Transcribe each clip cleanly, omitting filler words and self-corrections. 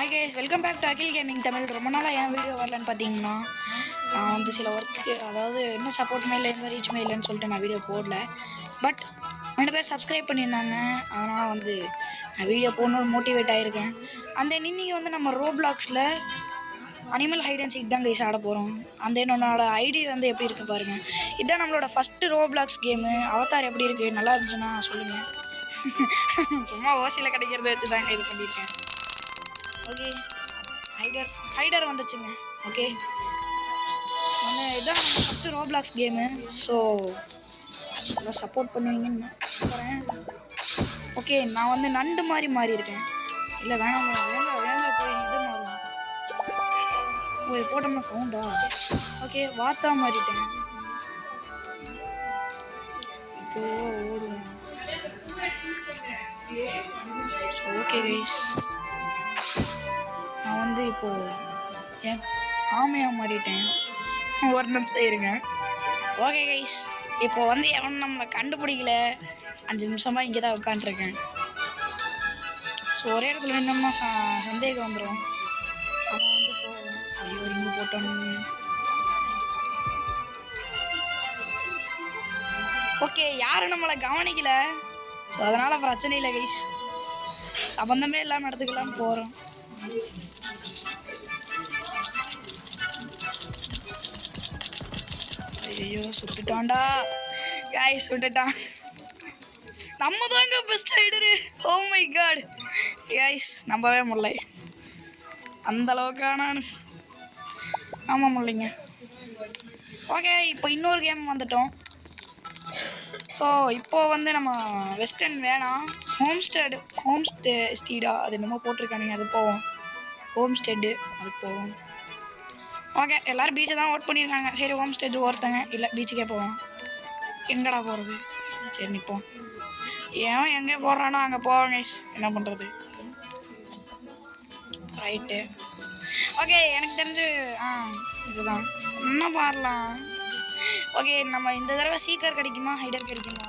Hi guys, welcome back to Akhil gaming Tamil. ரொம்ப நாளாக ஏன் வீடியோ வரலன்னு பார்த்தீங்கன்னா, நான் வந்து சில ஒர்க்கு, அதாவது என்ன சப்போர்ட்டுமே இல்லை, எந்த ரீச்சுமே இல்லைன்னு சொல்லிட்டு நான் வீடியோ போடல. பட் 2 பேர் சப்ஸ்கிரைப் பண்ணியிருந்தாங்க, அதனால் வந்து நான் வீடியோ போடணும்னு மோட்டிவேட் ஆகிருக்கேன். அந்த இன்றைக்கி வந்து நம்ம ரோப்ளாக்ஸில் அனிமல் ஹைட் அண்ட் சீக் தான் கைஸ் ஆட போகிறோம். அந்த என்னோட ஐடி வந்து எப்படி இருக்குது பாருங்கள். இதுதான் நம்மளோட ஃபஸ்ட்டு ரோப்ளாக்ஸ் கேமு. அவதார் எப்படி இருக்குது, நல்லா இருந்துச்சுன்னா சொல்லுங்கள். சும்மா ஓசியில் கிடைக்கிறத வச்சு தாங்க இது பண்ணியிருக்கேன். ஓகே, ஹைடர் வந்துச்சுங்க. ஓகே, வந்து இதுதான் ஃபஸ்ட்டு ரோப்ளாக்ஸ் கேமு. ஸோ அதெல்லாம் சப்போர்ட் பண்ணுவீங்கன்னு நம்புறேன். ஓகே, நான் வந்து நண்டு மாதிரி மாறி இருக்கேன். இல்லை வேணாங்க, வேங்க போய் இது மாறும். ஓ, இது போட்டோம்னா சவுண்டா? ஓகே, வாத்தா மாறிட்டேன். இப்போ ஓடுவேன். ஸோ ஓகே கைஸ், நான் வந்து இப்போது என் ஆமையாக மாறிட்டேன். ஒரு நிமிஷம் இருங்க. ஓகே கைஸ், இப்போ வந்து எவன் நம்மளை கண்டுபிடிக்கல. 5 நிமிஷமாக இங்கே தான் உட்காண்ட்ருக்கேன். ஸோ ஒரே இடத்துல நின்னோம்னா சந்தேகம் வந்துடும். அவன் வந்து போவோம். ஐயோ, இங்கே போட்டோன்னு. ஓகே, யாரும் நம்மளை கவனிக்கல. ஸோ அதனால் பிரச்சனை இல்லை கைஸ், சம்பந்தமே இல்லாமல் இடத்துக்கெல்லாம் போகிறோம். ஐயோ, சுட்டுட்டான்டா கைஸ், சுட்டுட்டான். நம்ம தாங்க best rider. Oh my god guys, நம்பவே முடியல. அந்த அளவுக்கான ஆமாம் முடியலைங்க. ஓகே, இப்போ இன்னொரு கேம் வந்துட்டோம். ஸோ இப்போது வந்து நம்ம வெஸ்டர்ன் வேணாம், ஹோம் ஸ்டீடா அது என்னமோ போட்டிருக்கானுங்க, அது போவோம். ஹோம் ஸ்டெட்டு அதுக்கு போவோம். ஓகே, எல்லோரும் பீச்சை தான் ஓட் பண்ணியிருக்காங்க. சரி, ஹோம் ஸ்டேஜ் ஒருத்தங்க இல்லை, பீச்சுக்கே போவோம். எங்கடா போகிறது? சரி நிற்போம். ஏன் எங்கே போடுறானோ அங்கே போவாங்க. என்ன பண்ணுறது? ரைட்டு. ஓகே, எனக்கு தெரிஞ்சு இதுதான் என்ன பாடலாம். ஓகே, நம்ம இந்த தடவை சீக்கர் கிடைக்குமா, ஹைடர் கிடைக்குமா?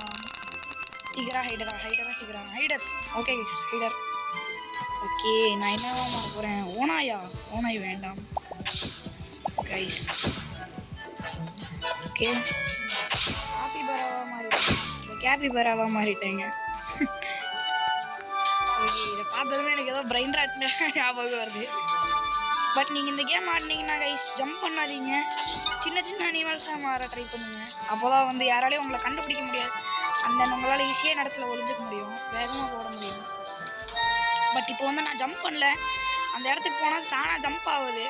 ஹைடர். ஓகே ஹைடர். ஓகே, நான் என்னவா மாற போகிறேன்? ஓனாய் வேண்டாம் கைஸ். ஓகே, கேபிபராவாக மாறிட்டேங்க. ஓகே, இதை பார்த்ததுமே எனக்கு ஏதோ பிரெயின் ராட் ஞாபகம் வருது. பட் நீங்கள் இந்த கேம் ஆடினீங்கன்னா கைஸ், ஜம்ப் பண்ணாதீங்க, சின்ன அனிமல்ஸாக மாற ட்ரை பண்ணுங்க. அப்போ தான் வந்து யாராலையும் உங்களை கண்டுபிடிக்க முடியாது. அந்த உங்களால் ஈஸியாக இடத்துல ஒளிஞ்சிக்க முடியும், வேகமாக போட முடியும். பட் இப்போ வந்து நான் ஜம்ப் பண்ணல, அந்த இடத்துக்கு போனால் தானாக ஜம்ப் ஆகுது.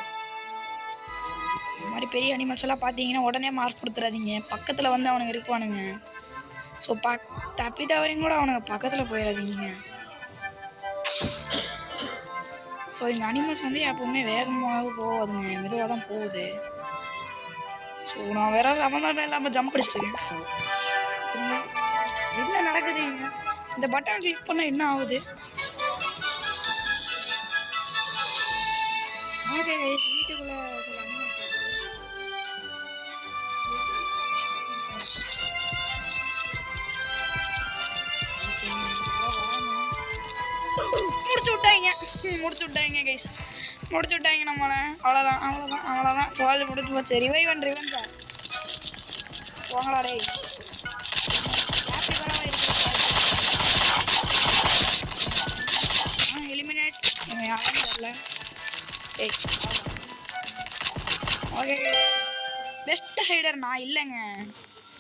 இந்த மாதிரி பெரிய அனிமல்ஸ் எல்லாம் பார்த்தீங்கன்னா உடனே மார்க் கொடுத்துடாதீங்க, பக்கத்தில் வந்து அவனுங்க இருப்பானுங்க. ஸோ தப்பி தவறையும் கூட அவனுங்க பக்கத்தில் போயிடாதீங்க. ஸோ இந்த அனிமல்ஸ் வந்து எப்போவுமே வேகமாக போகாதுங்க, மெதுவாக தான் போகுது. ஸோ நான் வேற சம்மந்தமே இல்லாமல் ஜம்ப் அடிச்சிருக்கேன். என்ன நடக்குதுங்க? இந்த பட்டன் கிளிக் பண்ணால் என்ன ஆகுது? வீட்டுக்குள்ளே சில அனிமல்ஸ் முடிச்சு விட்டாங்க கைஸ், முடிச்சு விட்டாங்க நம்மளை. அவ்வளோதான் சோழ முடிச்சு போச்சு. ரிவைவன்ஸா போங்களா டே. எலிமினேட் யாரும் வரல. ஓகே, பெஸ்ட் ஹைடர் நான் இல்லைங்க,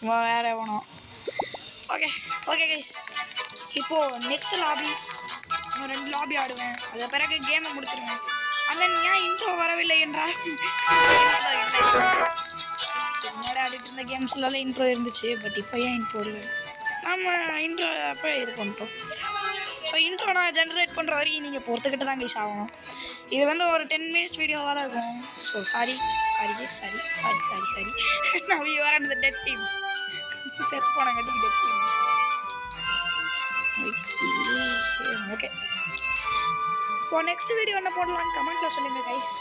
வேற வேணும். ஓகே கைஸ், இப்போது நெக்ஸ்ட் லாபி, இன்னும் 2 லாபி ஆடுவேன். அதை பிறகு கேமை முடிச்சிருவேன். அந்த ஏன் இன்ட்ரோ வரவில்லை என்றால், முன்னாடி ஆடிட்டு இருந்த கேம்ஸ்லாம் இன்ட்ரோ இருந்துச்சு. பட் இப்போ ஏன் இன்ட்ரோ இல்லை? நம்ம இன்ட்ரோ அப்போ இது பண்ணிட்டோம். ஸோ இன்ட்ரோ நான் ஜென்ரேட் பண்ணுற வரைக்கும் நீங்கள் பொறுத்துக்கிட்டு தான் கைஸ் ஆகணும். இது வந்து ஒரு 10 மினிட்ஸ் வீடியோவாக தான் இருக்கும். So sorry. நான் வர இந்த டெட் டீம் செத்து போனாங்கட்டி dead team. Okay, so next video என்ன போடலான்னு கமெண்ட்டில் சொல்லுங்கள் கைஸ்.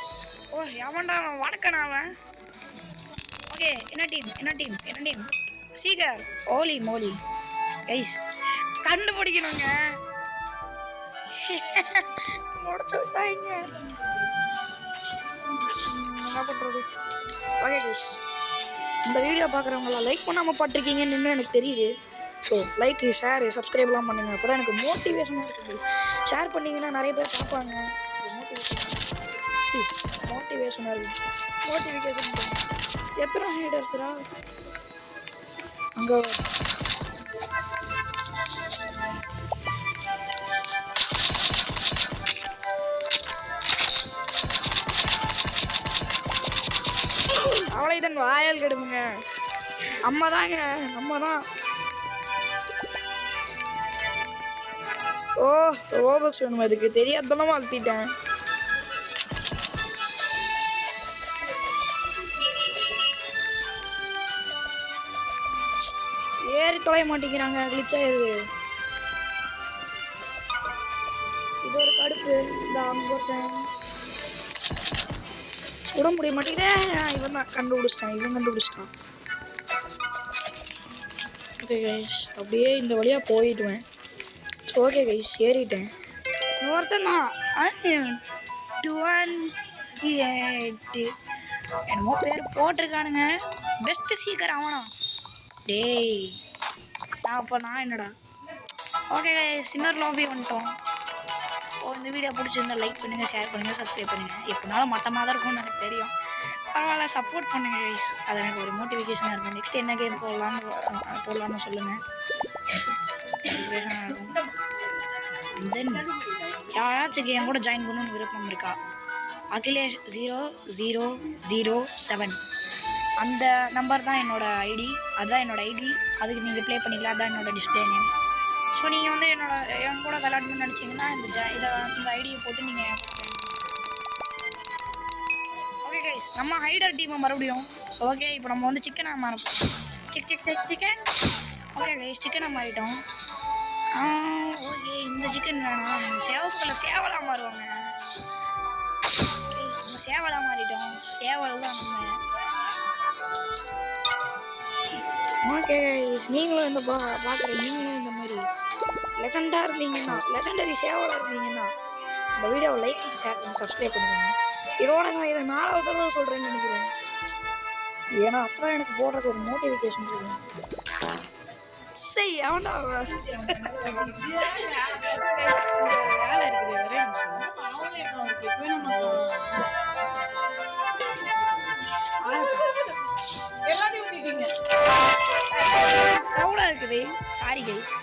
ஓ எவன்டா அவன் வணக்கண்ணா அவன். ஓகே, என்ன டீம் சீக்கர். ஓலி மோலி கைஸ், கண்டுபிடிக்கணுங்க. முடிச்சு விட்டாங்க. என்ன பண்ணுறது? ஓகே கைஸ், இந்த வீடியோ பார்க்குறவங்களாம் லைக் பண்ணாமல் பார்த்துருக்கீங்கன்னு இன்னும் எனக்கு தெரியுது. ஸோ லைக்கு, ஷேரு, சப்ஸ்கிரைப்லாம் பண்ணுங்கள். அப்போ தான் எனக்கு மோட்டிவேஷனாக இருக்குது. ஷேர் பண்ணிங்கன்னா நிறைய பேர் பார்ப்பாங்க. மோட்டிவேஷனாக இருக்குது. மோட்டிவேஷன் எத்தனை ஹைடர்ஸ்ரா அங்கே அவளை தான் வாயல் கெடுமுங்க. அம்மா தாங்க, நம்ம தான். ஓ ரோபக்ஸ் வேணும், அதுக்கு தெரியாதனமா அழுத்திட்டேன். ஏறி தொலைய மாட்டேங்கிறாங்க, கிளிச்சாயிருது. இது ஒரு கடுப்பு. இந்த அங்கோட்டேன் சுட முடிய மாட்டேங்குதே. இவன் தான் கண்டுபிடிச்சிட்டான். ஓகே கைஸ், அப்படியே இந்த வழியாக போயிடுவேன். ஓகே கைஸ், ஏறிட்டேன். இன்னொருத்தன் தான் 28 என்னமோ பேர் போட்டிருக்கானுங்க. பெஸ்ட்டு சீக்கிரம் அவனா டேய். நான் என்னடா. ஓகே கைஸ், இன்னொரு லாபி வந்துட்டோம். இந்த வீடியோ பிடிச்சிருந்தா லைக் பண்ணுங்கள், ஷேர் பண்ணுங்கள், சப்ஸ்கிரைப் பண்ணுங்கள். எப்படினாலும் மட்டமாக தான் இருக்கும்னு எனக்கு தெரியும். பரவாயில்ல, சப்போர்ட் பண்ணுங்கள் கைஸ். அது எனக்கு ஒரு மோட்டிவேஷனாக இருக்கும். நெக்ஸ்ட் என்ன கேம் போடலான்னு சொல்லுங்கள். மோட்டிவேஷனாக இருக்கும். தென் யாராச்சும் கேம் கூட ஜாயின் பண்ணணும்னு விருப்பம் இருக்கா? அகிலேஷ் 0007 அந்த நம்பர் தான் என்னோடய ஐடி. அதுதான் என்னோடய ஐடி. அதுக்கு நீங்கள் ப்ளே பண்ணிக்கலாம். அதுதான் என்னோடய டிஸ்பிளே நேம். ஸோ நீங்கள் வந்து என் கூட விளையாடணும்னு நினச்சிங்கன்னா இந்த ஐடியை போட்டு நீங்கள். ஓகே கைஸ், நம்ம ஹைடர் டீமை மறுபடியும். ஸோ ஓகே, இப்போ நம்ம வந்து சிக்கனாக மாறப்போம். சிக்கன். ஓகே கைஸ், சிக்கனாக மாறிட்டோம். ஓகே, இந்த சிக்கன் வேணாம். சேவலாக மாறுவாங்க. ஓகே, நம்ம சேவலாக மாறிட்டோம். சேவல் தான் நம்ம. ஓகே கைஸ், நீங்களும் இந்த நீங்களும் இந்த மாதிரி லெஜெண்டாக இருந்தீங்கன்னா, லெஜெண்டரி சேவலாக இருந்தீங்கன்னா இந்த வீடியோவை லைக், ஷேர் பண்ணி சப்ஸ்கிரைப் பண்ணுங்க. இதோட நான் இதை 4வது தடவை சொல்கிறேன்னு நினைக்கிறேன். ஏன்னா அப்போ எனக்கு போடுறது ஒரு மோட்டிவேஷன் இருக்கும். சரி, அவனா வேலை இருக்குது. ஒரே க்ரௌடாக இருக்குது. Sorry guys.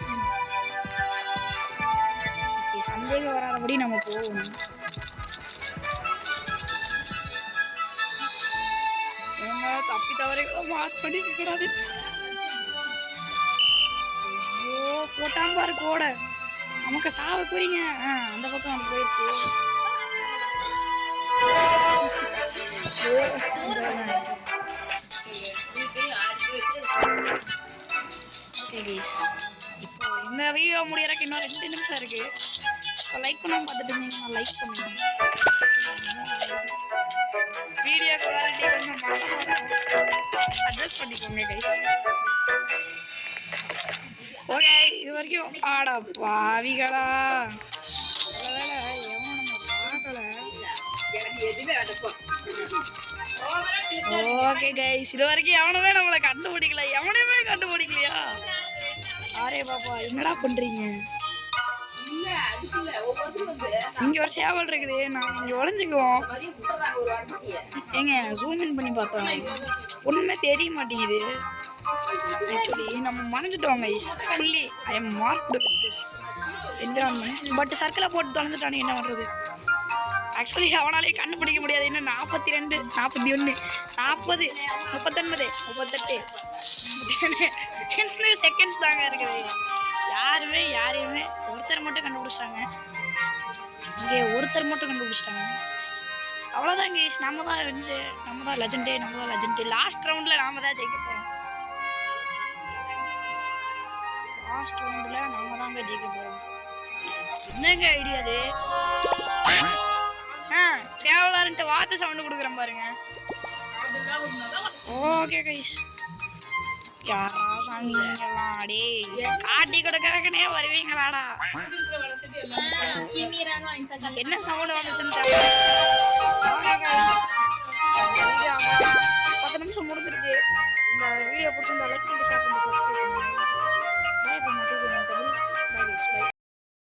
சந்தேகம் வராதபடி நம்ம போகணும். தப்பி தவறைகளும் மார்க் பண்ணிக்க கூடாது. ஐயோ, போட்டான் பாரு கூட. நமக்கு சாவ கூறிங்க. அந்த பக்கம் வந்து போயிடுச்சு. ஓகே கைஸ், இப்போ இந்த வீடியோ முடியறதுக்கு இன்னும் 2 நிமிஷம் இருக்குது. லைக் பண்ணாமல் பார்த்துட்டு இருந்தீங்கன்னா லைக் பண்ணுங்க. வீடியோ குவாலிட்டி கொஞ்சம் அட்ஜஸ்ட் பண்ணிக்கோங்க கைஸ். ஓகே, இது வரைக்கும் ஆடா பாவிகளா. எவனும் நம்ம பார்க்கல. ஓகே கைஸ், இது வரைக்கும் எவனுமே நம்மளை கண்டுபிடிக்கலையா? ஆரே பாப்பா, என்னடா பண்றீங்க? இங்க ஒரு சேவல் இருக்குது. நாங்கள் இங்கே உழைஞ்சிக்குவோம். ஏங்க, ஜூம் இன் பண்ணி பார்த்தோம், ஒன்றுமே தெரிய மாட்டேங்குது. ஆக்சுவலி நம்ம மறைஞ்சிட்டோம் guys. Fully I am marked with this environment. But சர்க்கிளை போட்டு தொலைஞ்சிட்டானு என்ன பண்ணுறது? ஆக்சுவலி அவனாலே கண்டுபிடிக்க முடியாது. இன்னும் 42, 41, 40, 39, 38 இன்னும் செகண்ட்ஸ் தாங்க இருக்குது. யாரையுமே ஒருத்தர் மட்டும் கண்டுபிடிச்சிட்டாங்க. இங்கே ஒருத்தர் மட்டும் கண்டுபிடிச்சிட்டாங்க. அவ்வளோதான் கேஸ். நம்ம தான் லெஜெண்டே. லாஸ்ட் ரவுண்டில் நாம தான் ஜெயிக்க போகிறோம். என்னங்க ஐடியா அது? சேவலாருன்ட்டு வார்த்தை சவுண்டு கொடுக்குறேன் பாருங்க. ஓகே கைஸ், யாரா சாமிங்கெல்லாம் அடே காட்டி கொடுக்கறதுக்குனே வருவீங்களாடா? என்ன சவுண்ட் வந்துச்சுன்னு தெரியல. வாங்க guys. வீடியோ 10 நிமிஷம் முடிஞ்சிருச்சு. இந்த வீடியோ பிடிச்சிருந்தா லைக் பண்ணி ஷேர் பண்ணி சப்ஸ்கிரைப்